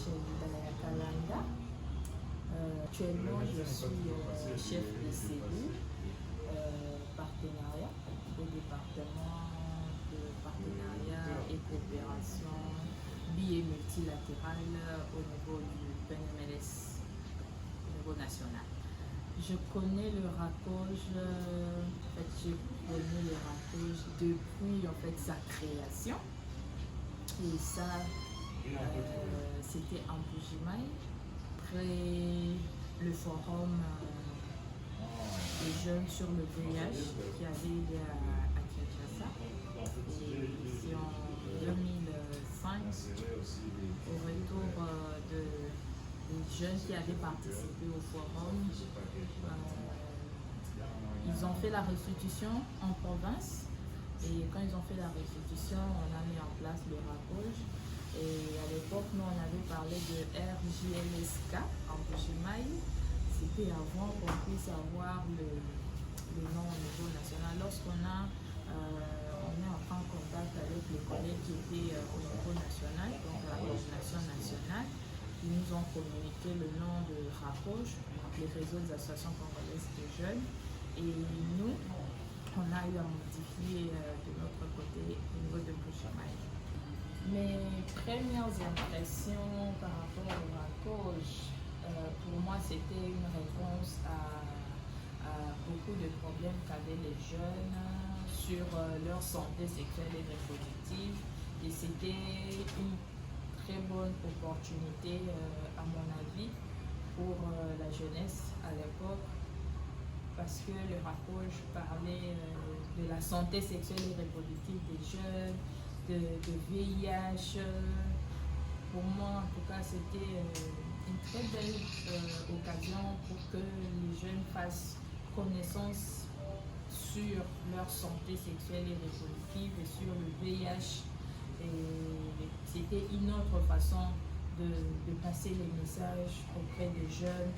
Daya Kalanda. Actuellement, je suis chef de cellule partenariat au département de partenariat et coopération bi- et multilatérale au niveau du PNMLS, au niveau national. Je connais le RACOJ, depuis sa création. Et ça, c'était en Bujimaï, après le forum des jeunes sur le VIH qui avait lieu à Kinshasa. Et c'est en 2005, au retour des jeunes qui avaient participé au forum, ils ont fait la restitution en province. Et quand ils ont fait la restitution, on a mis en place le RACOJ. Et à l'époque, nous, on avait parlé de RJLSK en Bujimaï. C'était avant qu'on puisse avoir le nom au niveau national. Lorsqu'on on est entré en contact avec les collègues qui étaient au niveau national, donc la coordination nationale, ils nous ont communiqué le nom de RACOJ, les réseaux des associations congolaises de jeunes. Et nous, on a eu à modifier de notre côté au niveau de Bujimaï. Mes premières impressions par rapport au RACOJ, pour moi, c'était une réponse à beaucoup de problèmes qu'avaient les jeunes sur leur santé sexuelle et reproductive. Et c'était une très bonne opportunité, à mon avis, pour la jeunesse à l'époque, parce que le RACOJ parlait de la santé sexuelle et reproductive des jeunes, de VIH. Pour moi, en tout cas, c'était une très belle occasion pour que les jeunes fassent connaissance sur leur santé sexuelle et reproductive et sur le VIH. Et c'était une autre façon de passer les messages auprès des jeunes,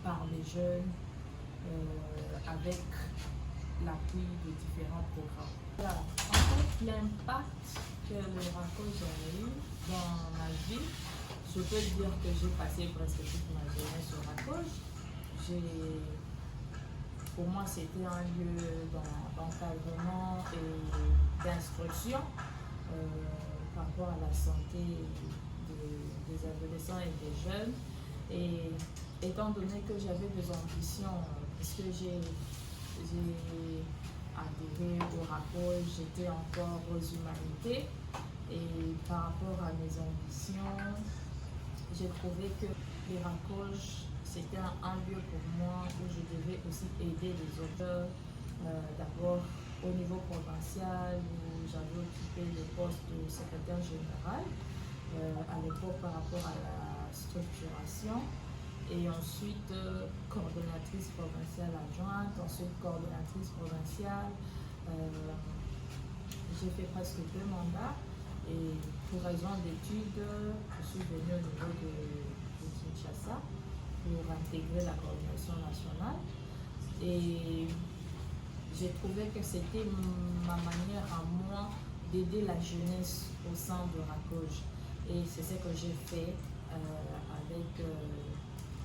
par les jeunes, avec l'appui de différents programmes. Voilà. En fait, l'impact que le RACOJ a eu dans ma vie, je peux dire que j'ai passé presque toute ma jeunesse au RACOJ. Pour moi, c'était un lieu d'encadrement et d'instruction par rapport à la santé des adolescents et des jeunes. Et étant donné que j'avais des ambitions, parce que j'ai adhéré au RACOJ, j'étais encore aux humanités. Et par rapport à mes ambitions, j'ai trouvé que les RACOJ, c'était un lieu pour moi où je devais aussi aider les auteurs. D'abord au niveau provincial, où j'avais occupé le poste de secrétaire général à l'époque par rapport à la structuration. Et ensuite coordonnatrice provinciale adjointe, ensuite coordonnatrice provinciale. J'ai fait presque 2 mandats et pour raison d'études, je suis venue au niveau de Kinshasa pour intégrer la coordination nationale. Et j'ai trouvé que c'était ma manière à moi d'aider la jeunesse au sein de RACOJ. Et c'est ce que j'ai fait avec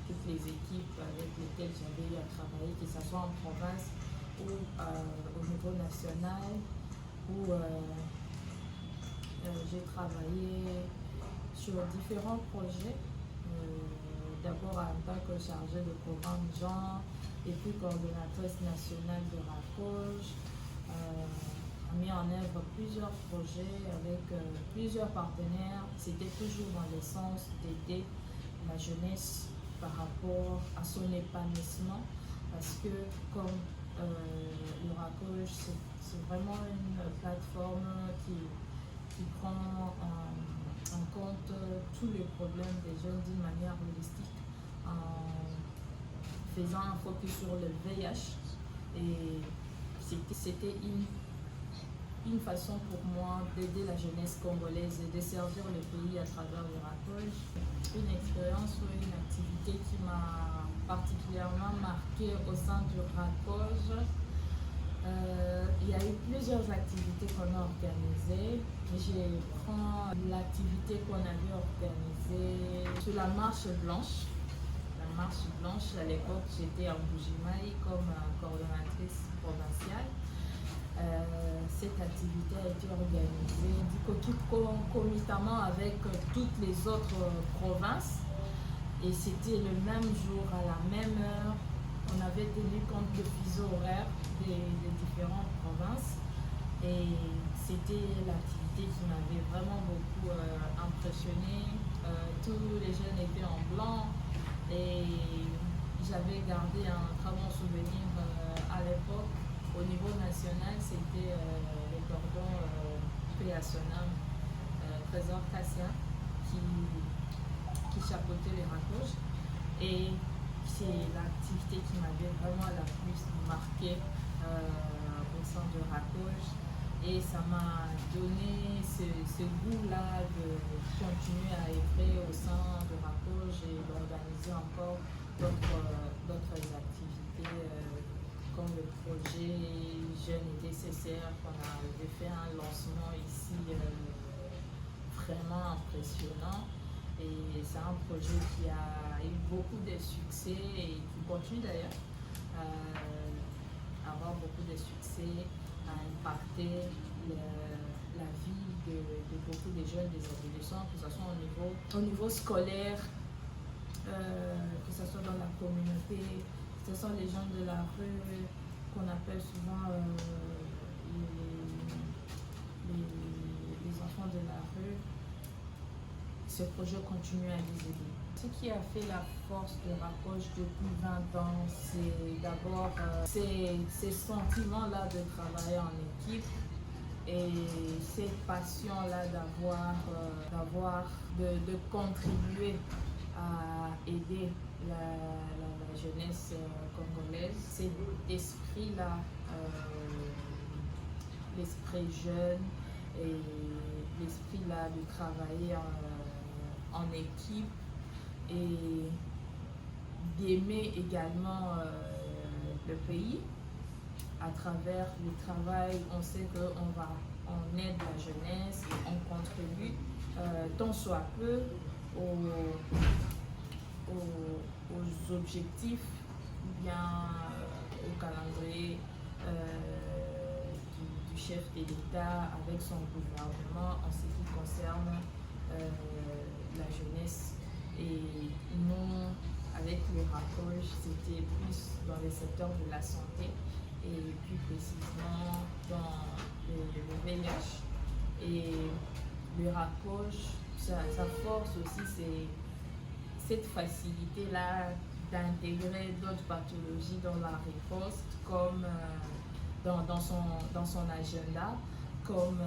toutes les équipes avec lesquelles j'avais eu à travailler, que ce soit en province ou au niveau national, où j'ai travaillé sur différents projets. D'abord en tant que chargée de programme genre, et puis coordonnatrice nationale de RACOJ, a mis en œuvre plusieurs projets avec plusieurs partenaires. C'était toujours dans le sens d'aider la jeunesse par rapport à son épanouissement, parce que comme le RACOJ, c'est vraiment une plateforme qui prend en compte tous les problèmes des jeunes d'une manière holistique, en faisant un focus sur le VIH. Et c'était une façon pour moi d'aider la jeunesse congolaise et de servir le pays à travers le RACOJ. Une expérience ou une activité qui m'a particulièrement marquée au sein du RACOJ, Il y a eu plusieurs activités qu'on a organisées. Je prends l'activité qu'on avait organisée sur la marche blanche. La marche blanche, à l'époque, j'étais en Bujimaï comme coordonnatrice provinciale. Cette activité a été organisée concomitamment avec toutes les autres provinces. Et c'était le même jour, à la même heure. On avait tenu compte de fuseaux horaires des différentes provinces. Et c'était l'activité qui m'avait vraiment beaucoup impressionnée. Tous les jeunes étaient en blanc. Et j'avais gardé un très bon souvenir à l'époque. Au niveau national, c'était le cordon paix à son âme, Trésor Cassia, qui chapeautait les raccroches. Et c'est l'activité qui m'avait vraiment la plus marquée au sein de Raccroche. Et ça m'a donné ce goût-là de continuer à œuvrer au sein de Raccroche et d'organiser encore d'autres activités comme le projet Jeunes et DCCR qu'on avait fait un lancement ici vraiment impressionnant. Et c'est un projet qui a eu beaucoup de succès et qui continue d'ailleurs à avoir beaucoup de succès, à impacter la vie de beaucoup de jeunes, des adolescents, que ce soit au niveau scolaire, que ce soit dans la communauté, que ce soit les gens de la rue, qu'on appelle souvent les enfants de la rue. Ce projet continue à les aider. Ce qui a fait la force de Raccroche depuis 20 ans, c'est d'abord ces sentiments-là de travailler en équipe et cette passion-là de contribuer à aider la jeunesse congolaise. Cet esprit-là, l'esprit jeune et l'esprit-là de travailler en équipe et d'aimer également le pays à travers le travail. On sait qu'on aide la jeunesse et on contribue tant soit peu aux objectifs ou bien au calendrier du chef de l'État avec son gouvernement en ce qui concerne la jeunesse. Et nous, avec le Raccroche, c'était plus dans le secteur de la santé et plus précisément dans le VIH. Et le Raccroche, sa force aussi, c'est cette facilité-là d'intégrer d'autres pathologies dans la riposte, comme dans son agenda, comme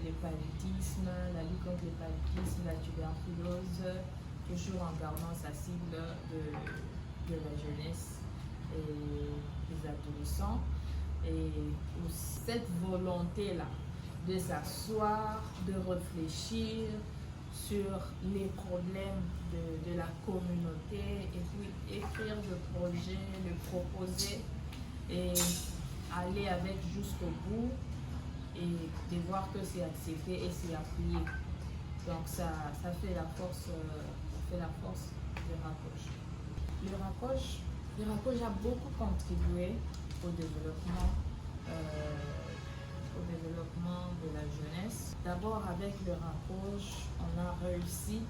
le paludisme, la lutte contre le paludisme, la tuberculose, toujours en gardant sa cible de la jeunesse et des adolescents. Et cette volonté-là de s'asseoir, de réfléchir sur les problèmes de la communauté et puis écrire le projet, le proposer et aller avec jusqu'au bout et de voir que c'est accepté et c'est appuyé. Donc ça fait la force de Raccroche. Le Raccroche a beaucoup contribué au développement de la jeunesse. D'abord, avec le Raccroche, on a réussi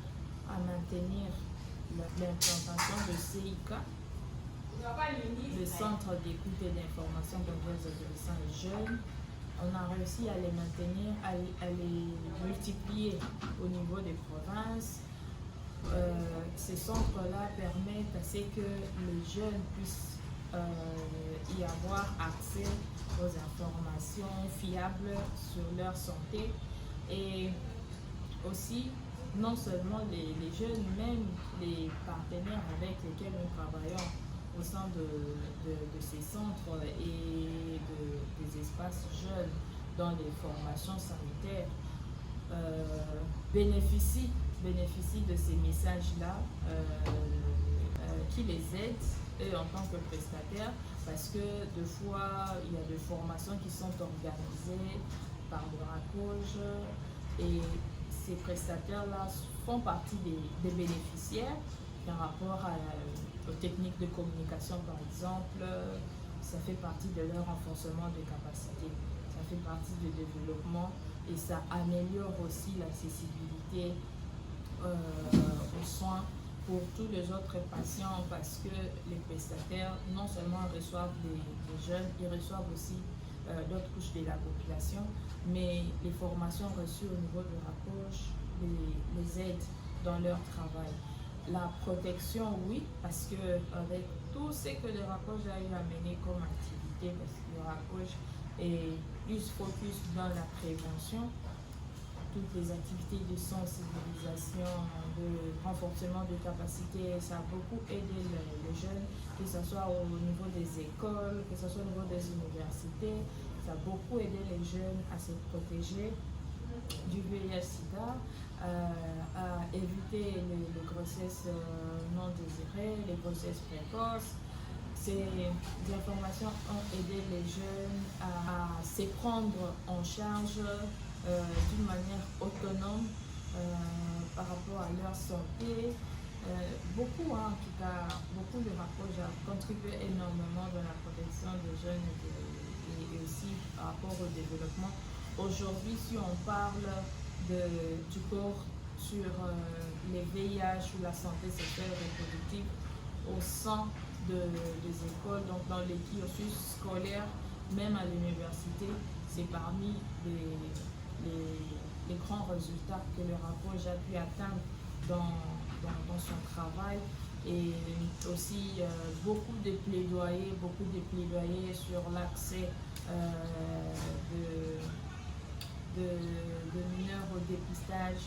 à maintenir l'implantation de CIK, le Centre d'écoute et d'information pour les adolescents et jeunes. On a réussi à les maintenir, à les multiplier au niveau des provinces. Ces centres-là permettent à ce que les jeunes puissent y avoir accès aux informations fiables sur leur santé et aussi non seulement les jeunes, même les partenaires avec lesquels nous travaillons au sein de ces centres et des espaces jeunes dans les formations sanitaires bénéficient de ces messages-là qui les aident eux en tant que prestataires, parce que des fois, il y a des formations qui sont organisées par le RACOJ et ces prestataires-là font partie des bénéficiaires par rapport aux techniques de communication, par exemple. Ça fait partie de leur renforcement de capacité, ça fait partie du développement et ça améliore aussi l'accessibilité aux soins pour tous les autres patients, parce que les prestataires non seulement reçoivent des jeunes, ils reçoivent aussi d'autres couches de la population, mais les formations reçues au niveau de RACOJ les aident dans leur travail. La protection, oui, parce que avec tout ce que le RACOJ a eu à mener comme activité, parce que le RACOJ est plus focus dans la prévention, toutes les activités de sensibilisation, de renforcement de capacité, ça a beaucoup aidé les jeunes, que ce soit au niveau des écoles, que ce soit au niveau des universités. Ça a beaucoup aidé les jeunes à se protéger du VIH-Sida, à éviter les grossesses non désirées, les grossesses précoces. Ces informations ont aidé les jeunes à se prendre en charge d'une manière autonome par rapport à leur santé. Beaucoup, en tout cas, beaucoup de RACOJ a contribué énormément dans la protection des jeunes et aussi par rapport au développement. Aujourd'hui, si on parle du corps sur les VIH ou la santé sexuelle et reproductive au sein des écoles, donc dans les cursus scolaires, même à l'université, c'est parmi les grands résultats que le RACOJ a pu atteindre dans son travail, et aussi beaucoup de plaidoyers sur l'accès de mineurs au dépistage,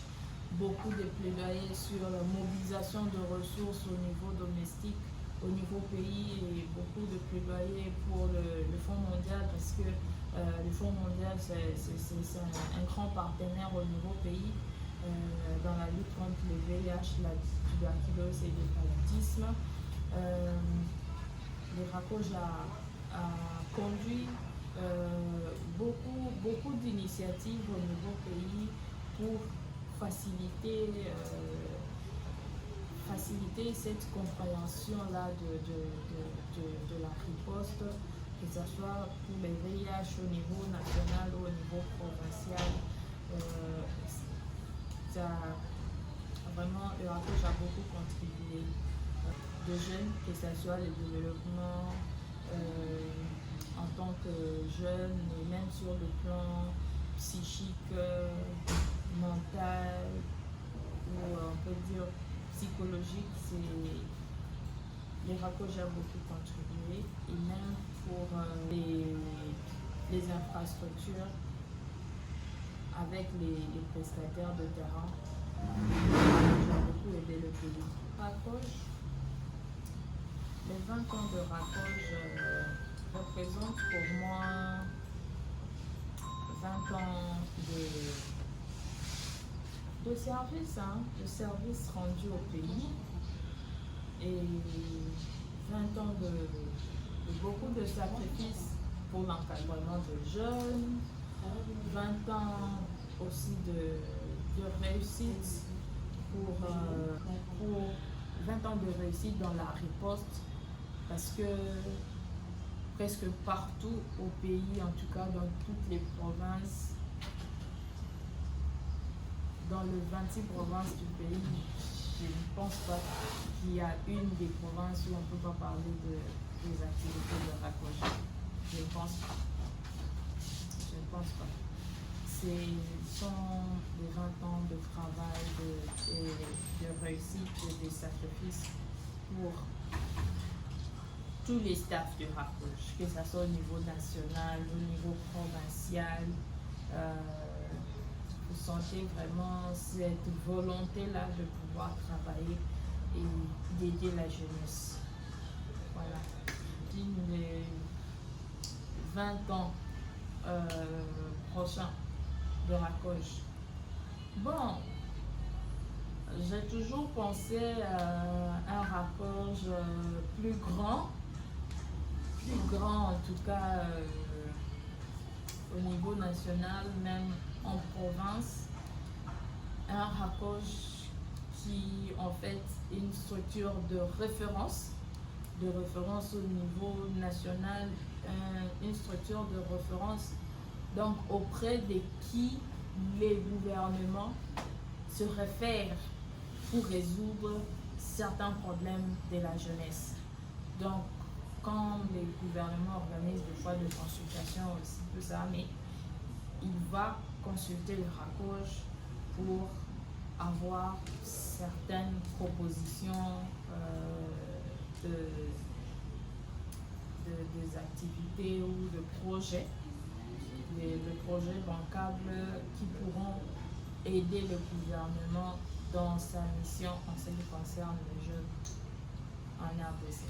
beaucoup de plaidoyers sur la mobilisation de ressources au niveau domestique, au niveau pays, et beaucoup de plaidoyers pour le Fonds mondial, parce que le Fonds mondial c'est un grand partenaire au niveau pays dans la lutte contre le VIH, la tuberculose et le paludisme. Le RACOJ a conduit beaucoup d'initiatives au niveau pays pour faciliter cette compréhension-là de la riposte, que ce soit pour les VIH au niveau national ou au niveau provincial. Vraiment, le RACOJ a beaucoup contribué. De jeunes, que ce soit le développement en tant que jeune, et même sur le plan psychique, mental, ou on peut dire psychologique, les RACOJ a beaucoup contribué, et même pour les infrastructures avec les prestataires de terrain. J'ai beaucoup aidé le pays. RACOJ, les 20 ans de RACOJ représentent pour moi 20 ans de service, de service rendu au pays, et 20 ans de beaucoup de sacrifices pour l'encadrement des jeunes, 20 ans aussi de réussite pour 20 ans de réussite dans la riposte, parce que presque partout au pays, en tout cas dans toutes les provinces, dans les 26 provinces du pays, je ne pense pas qu'il y a une des provinces où on ne peut pas parler des activités de RACOJ. Je ne pense pas. Je ne pense pas. Ce sont des 20 ans de travail, de réussite et de sacrifices pour tous les staffs du RACOJ, que ce soit au niveau national, au niveau provincial. Vous sentez vraiment cette volonté-là de pouvoir travailler et d'aider la jeunesse. Voilà. Les 20 ans prochains de RACOJ. Bon, J'ai toujours pensé à un RACOJ plus grand en tout cas au niveau national, même en province. Un RACOJ qui en fait est une structure de référence au niveau national, une structure de référence donc auprès de qui les gouvernements se réfèrent pour résoudre certains problèmes de la jeunesse. Donc, quand les gouvernements organisent des fois de consultations aussi, tout ça, mais il va consulter le RACOJ pour avoir certaines propositions des activités ou de projets, de projets bancables qui pourront aider le gouvernement dans sa mission en ce qui concerne les jeunes en RDC.